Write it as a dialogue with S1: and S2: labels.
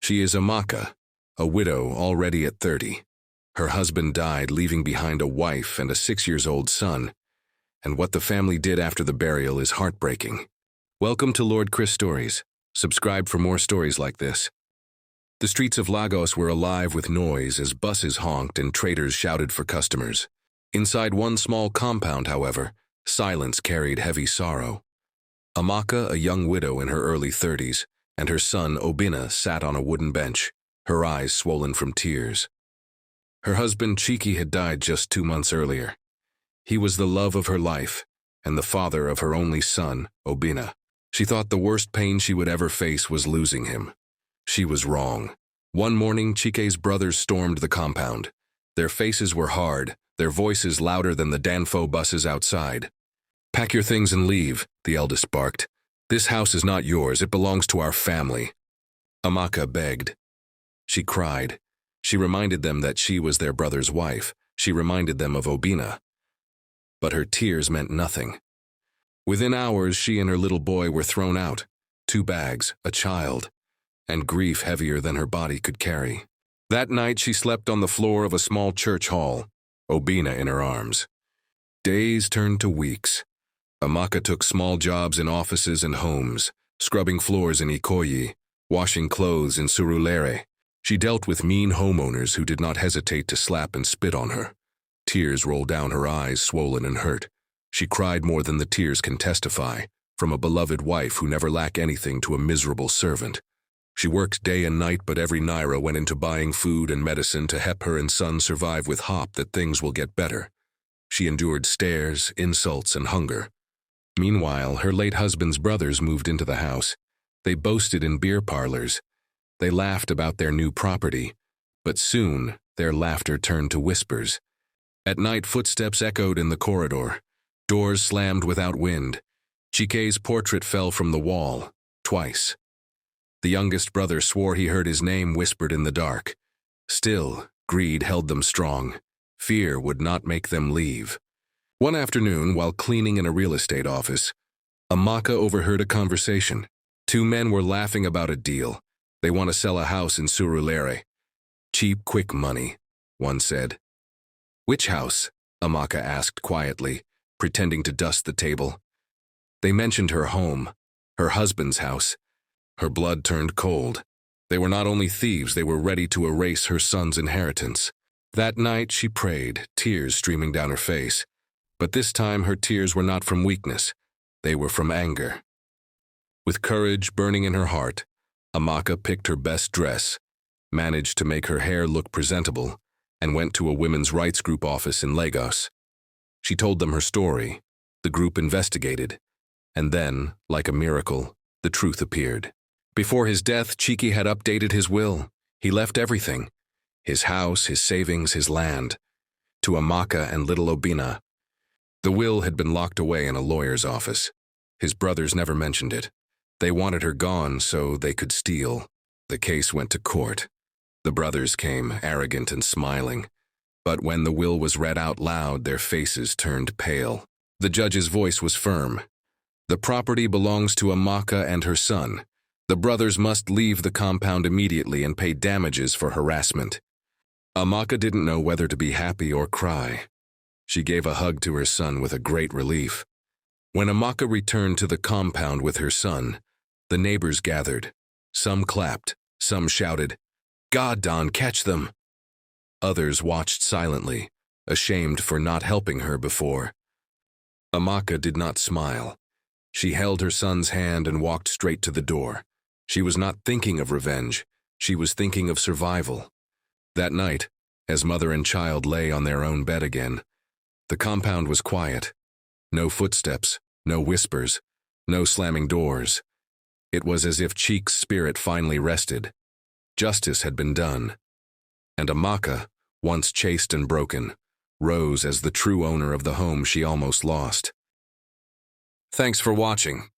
S1: She is Amaka, a widow already at 30. Her husband died, leaving behind a wife and a 6-year-old son, and what the family did after the burial is heartbreaking. Welcome to Lord Chris Stories. Subscribe for more stories like this. The streets of Lagos were alive with noise as buses honked and traders shouted for customers. Inside one small compound, however, silence carried heavy sorrow. Amaka, a young widow in her early 30s, and her son Obina sat on a wooden bench, her eyes swollen from tears. Her husband Chiki had died just 2 months earlier. He was the love of her life and the father of her only son, Obina. She thought the worst pain she would ever face was losing him. She was wrong. One morning, Chike's brothers stormed the compound. Their faces were hard, their voices louder than the Danfo buses outside. "Pack your things and leave," the eldest barked. "This house is not yours, it belongs to our family." Amaka begged. She cried. She reminded them that she was their brother's wife. She reminded them of Obina. But her tears meant nothing. Within hours, she and her little boy were thrown out. 2 bags, a child, and grief heavier than her body could carry. That night, she slept on the floor of a small church hall, Obina in her arms. Days turned to weeks. Amaka took small jobs in offices and homes, scrubbing floors in Ikoyi, washing clothes in Surulere. She dealt with mean homeowners who did not hesitate to slap and spit on her. Tears rolled down her eyes, swollen and hurt. She cried more than the tears can testify, from a beloved wife who never lacked anything to a miserable servant. She worked day and night, but every naira went into buying food and medicine to help her and son survive with hope that things will get better. She endured stares, insults, and hunger. Meanwhile, her late husband's brothers moved into the house. They boasted in beer parlors. They laughed about their new property, but soon their laughter turned to whispers. At night, footsteps echoed in the corridor. Doors slammed without wind. Chike's portrait fell from the wall, twice. The youngest brother swore he heard his name whispered in the dark. Still, greed held them strong. Fear would not make them leave. One afternoon, while cleaning in a real estate office, Amaka overheard a conversation. 2 men were laughing about a deal. "They want to sell a house in Surulere. Cheap, quick money," one said. "Which house?" Amaka asked quietly, pretending to dust the table. They mentioned her home, her husband's house. Her blood turned cold. They were not only thieves, they were ready to erase her son's inheritance. That night she prayed, tears streaming down her face. But this time her tears were not from weakness. They were from anger. With courage burning in her heart, Amaka picked her best dress, managed to make her hair look presentable, and went to a women's rights group office in Lagos. She told them her story. The group investigated. And then, like a miracle, the truth appeared. Before his death, Chiki had updated his will. He left everything, his house, his savings, his land, to Amaka and little Obina. The will had been locked away in a lawyer's office. His brothers never mentioned it. They wanted her gone so they could steal. The case went to court. The brothers came, arrogant and smiling. But when the will was read out loud, their faces turned pale. The judge's voice was firm. "The property belongs to Amaka and her son. The brothers must leave the compound immediately and pay damages for harassment." Amaka didn't know whether to be happy or cry. She gave a hug to her son with a great relief. When Amaka returned to the compound with her son, the neighbors gathered. Some clapped, some shouted, "God, Don, catch them!" Others watched silently, ashamed for not helping her before. Amaka did not smile. She held her son's hand and walked straight to the door. She was not thinking of revenge. She was thinking of survival. That night, as mother and child lay on their own bed again, the compound was quiet. No footsteps, no whispers, no slamming doors. It was as if Cheek's spirit finally rested. Justice had been done. And Amaka, once chaste and broken, rose as the true owner of the home she almost lost. Thanks for watching.